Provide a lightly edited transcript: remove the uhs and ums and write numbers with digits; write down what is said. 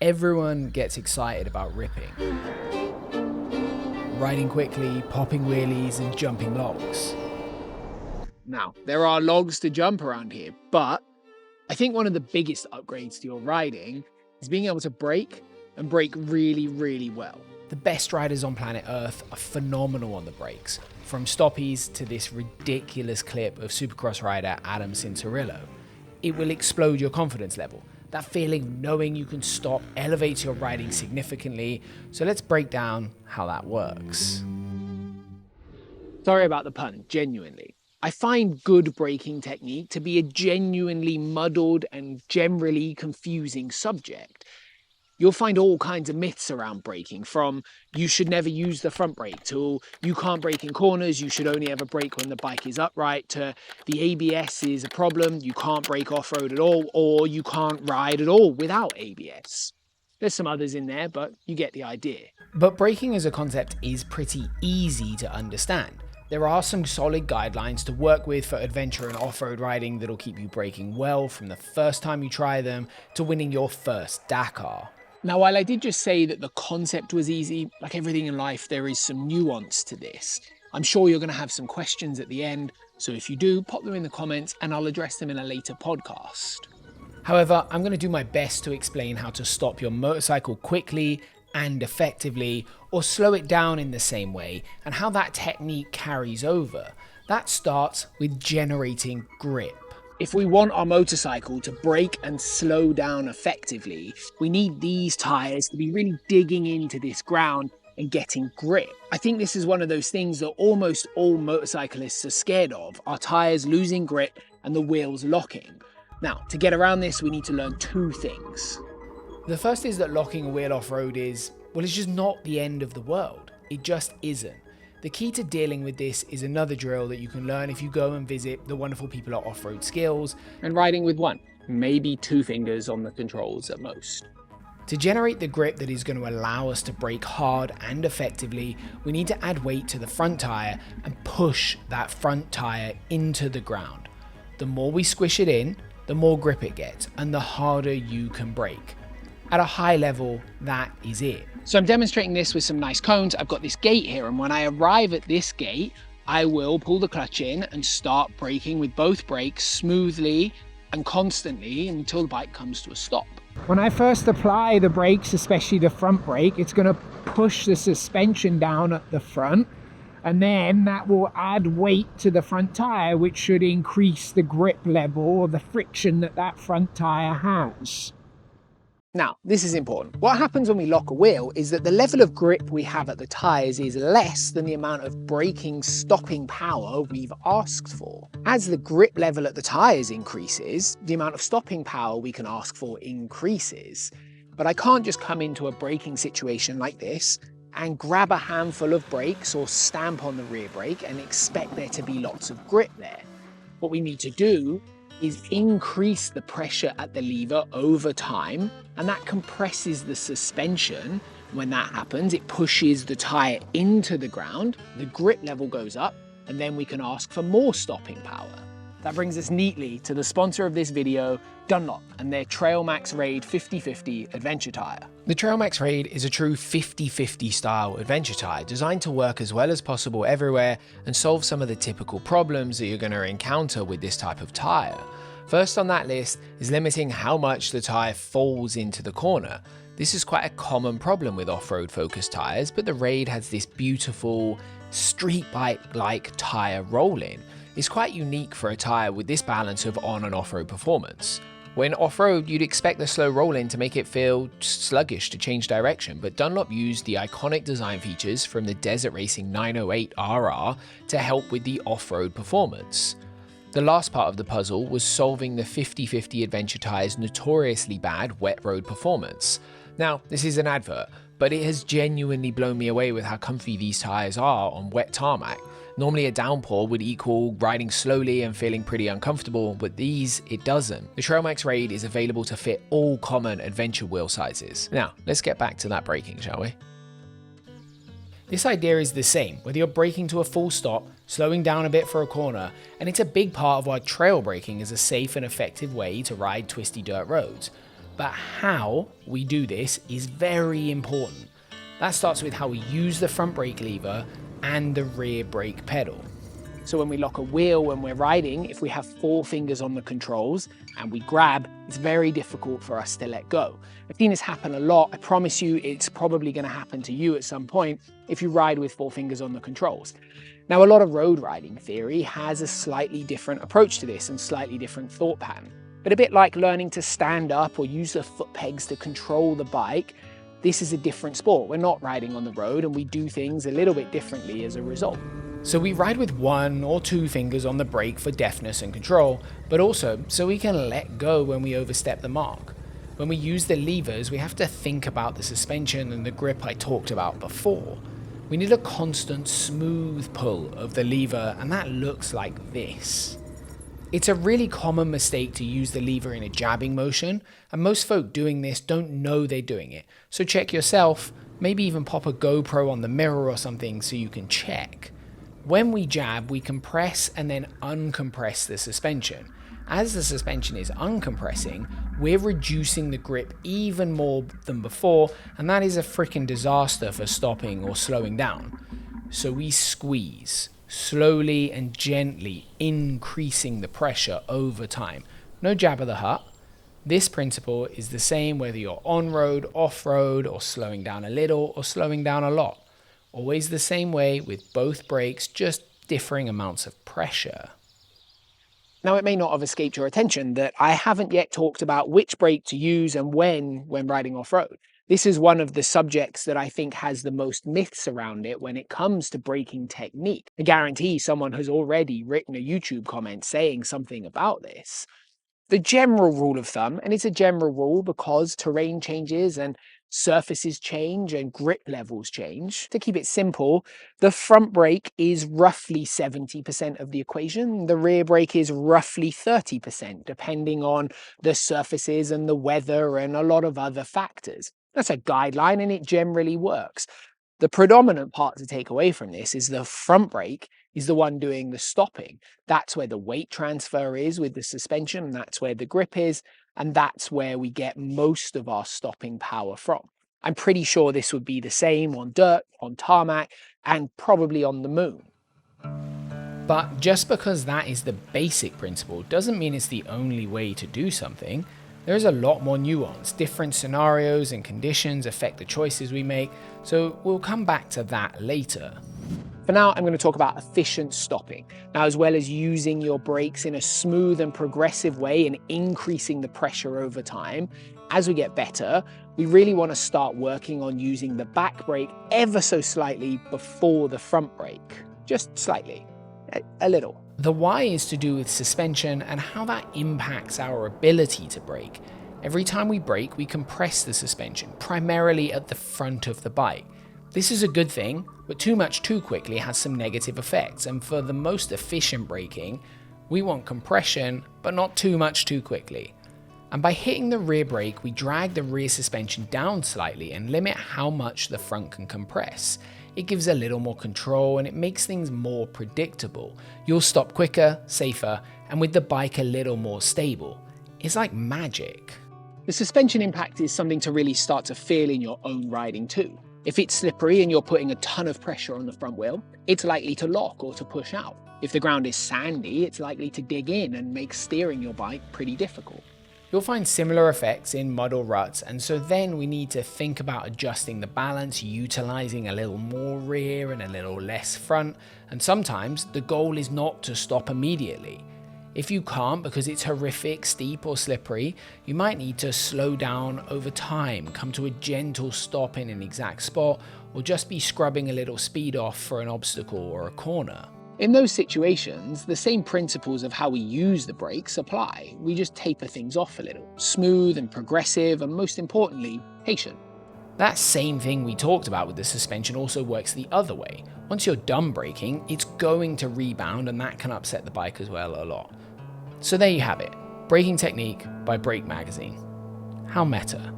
Everyone gets excited about ripping. Riding quickly, popping wheelies, and jumping logs. Now, there are logs to jump around here, but I think one of the biggest upgrades to your riding is being able to brake and brake really, really well. The best riders on planet Earth are phenomenal on the brakes, from stoppies to this ridiculous clip of Supercross rider Adam Cincerillo. It will explode your confidence level. That feeling of knowing you can stop elevates your riding significantly, so let's break down how that works. Sorry about the pun, genuinely. I find good braking technique to be a genuinely muddled and generally confusing subject. You'll find all kinds of myths around braking, from you should never use the front brake to you can't brake in corners, you should only ever brake when the bike is upright, to the ABS is a problem, you can't brake off-road at all, or you can't ride at all without ABS. There's some others in there, but you get the idea. But braking as a concept is pretty easy to understand. There are some solid guidelines to work with for adventure and off-road riding that'll keep you braking well from the first time you try them to winning your first Dakar. Now, while I did just say that the concept was easy, like everything in life, there is some nuance to this. I'm sure you're going to have some questions at the end, so if you do, pop them in the comments and I'll address them in a later podcast. However, I'm going to do my best to explain how to stop your motorcycle quickly and effectively, or slow it down in the same way, and how that technique carries over. That starts with generating grip. If we want our motorcycle to brake and slow down effectively, we need these tyres to be really digging into this ground and getting grip. I think this is one of those things that almost all motorcyclists are scared of, our tyres losing grip and the wheels locking. Now, to get around this, we need to learn two things. The first is that locking a wheel off-road is, well, it's just not the end of the world. It just isn't. The key to dealing with this is another drill that you can learn if you go and visit the wonderful people at Off-Road Skills. And riding with one, maybe two fingers on the controls at most. To generate the grip that is going to allow us to brake hard and effectively, we need to add weight to the front tyre and push that front tyre into the ground. The more we squish it in, the more grip it gets and the harder you can brake. At a high level, that is it. So I'm demonstrating this with some nice cones. I've got this gate here, and when I arrive at this gate, I will pull the clutch in and start braking with both brakes smoothly and constantly until the bike comes to a stop. When I first apply the brakes, especially the front brake, it's going to push the suspension down at the front, and then that will add weight to the front tyre, which should increase the grip level or the friction that front tyre has. Now, this is important. What happens when we lock a wheel is that the level of grip we have at the tyres is less than the amount of braking stopping power we've asked for. As the grip level at the tyres increases, the amount of stopping power we can ask for increases. But I can't just come into a braking situation like this and grab a handful of brakes or stamp on the rear brake and expect there to be lots of grip there. What we need to do is increase the pressure at the lever over time, and that compresses the suspension. When that happens, it pushes the tyre into the ground, the grip level goes up, and then we can ask for more stopping power. That brings us neatly to the sponsor of this video, Dunlop, and their Trail Max Raid 50/50 adventure tyre. The Trail Max Raid is a true 50/50 style adventure tyre designed to work as well as possible everywhere and solve some of the typical problems that you're going to encounter with this type of tyre. First on that list is limiting how much the tyre falls into the corner. This is quite a common problem with off-road focused tyres, but the Raid has this beautiful street bike-like tyre roll-in. It's quite unique for a tyre with this balance of on and off-road performance. When off-road, you'd expect the slow roll-in to make it feel sluggish to change direction, but Dunlop used the iconic design features from the Desert Racing 908 RR to help with the off-road performance. The last part of the puzzle was solving the 50/50 adventure tyre's notoriously bad wet road performance. Now, this is an advert, but it has genuinely blown me away with how comfy these tyres are on wet tarmac. Normally a downpour would equal riding slowly and feeling pretty uncomfortable, but these, it doesn't. The Trail Max Raid is available to fit all common adventure wheel sizes. Now, let's get back to that braking, shall we? This idea is the same, whether you're braking to a full stop, slowing down a bit for a corner, and it's a big part of why trail braking is a safe and effective way to ride twisty dirt roads. But how we do this is very important. That starts with how we use the front brake lever and the rear brake pedal. So when we lock a wheel when we're riding, if we have 4 fingers on the controls and we grab, it's very difficult for us to let go. I've seen this happen a lot. I promise you it's probably going to happen to you at some point if you ride with 4 fingers on the controls. Now, a lot of road riding theory has a slightly different approach to this and slightly different thought pattern. But a bit like learning to stand up or use the foot pegs to control the bike, this is a different sport. We're not riding on the road and we do things a little bit differently as a result. So we ride with 1 or 2 fingers on the brake for deftness and control, but also so we can let go when we overstep the mark. When we use the levers, we have to think about the suspension and the grip I talked about before. We need a constant smooth pull of the lever, and that looks like this. It's a really common mistake to use the lever in a jabbing motion, and most folk doing this don't know they're doing it. So check yourself, maybe even pop a GoPro on the mirror or something so you can check. When we jab, we compress and then uncompress the suspension. As the suspension is uncompressing, we're reducing the grip even more than before, and that is a freaking disaster for stopping or slowing down. So we squeeze, slowly and gently increasing the pressure over time. No jab of the hut. This principle is the same whether you're on-road, off-road, or slowing down a little or slowing down a lot. Always the same way with both brakes, just differing amounts of pressure. Now, it may not have escaped your attention that I haven't yet talked about which brake to use and when riding off-road. This is one of the subjects that I think has the most myths around it when it comes to braking technique. I guarantee someone has already written a YouTube comment saying something about this. The general rule of thumb, and it's a general rule because terrain changes and surfaces change and grip levels change. To keep it simple, the front brake is roughly 70% of the equation. The rear brake is roughly 30%, depending on the surfaces and the weather and a lot of other factors. That's a guideline and it generally works. The predominant part to take away from this is the front brake is the one doing the stopping. That's where the weight transfer is with the suspension, and that's where the grip is, and that's where we get most of our stopping power from. I'm pretty sure this would be the same on dirt, on tarmac, and probably on the moon. But just because that is the basic principle doesn't mean it's the only way to do something. There's a lot more nuance. Different scenarios and conditions affect the choices we make, so we'll come back to that later. For now, I'm going to talk about efficient stopping. Now, as well as using your brakes in a smooth and progressive way and increasing the pressure over time, as we get better, we really want to start working on using the back brake ever so slightly before the front brake. Just slightly, a little. The why is to do with suspension and how that impacts our ability to brake. Every time we brake, we compress the suspension, primarily at the front of the bike. This is a good thing, but too much too quickly has some negative effects, and for the most efficient braking, we want compression, but not too much too quickly. And by hitting the rear brake, we drag the rear suspension down slightly and limit how much the front can compress. It gives a little more control and it makes things more predictable. You'll stop quicker, safer, and with the bike a little more stable. It's like magic. The suspension impact is something to really start to feel in your own riding too. If it's slippery and you're putting a ton of pressure on the front wheel, it's likely to lock or to push out. If the ground is sandy, it's likely to dig in and make steering your bike pretty difficult. You'll find similar effects in mud or ruts, and so then we need to think about adjusting the balance, utilizing a little more rear and a little less front, and sometimes the goal is not to stop immediately. If you can't because it's horrific, steep or slippery, you might need to slow down over time, come to a gentle stop in an exact spot, or just be scrubbing a little speed off for an obstacle or a corner. In those situations, the same principles of how we use the brakes apply. We just taper things off a little. Smooth and progressive, and most importantly, patient. That same thing we talked about with the suspension also works the other way. Once you're done braking, it's going to rebound, and that can upset the bike as well a lot. So there you have it. Braking Technique by Brake Magazine. How meta.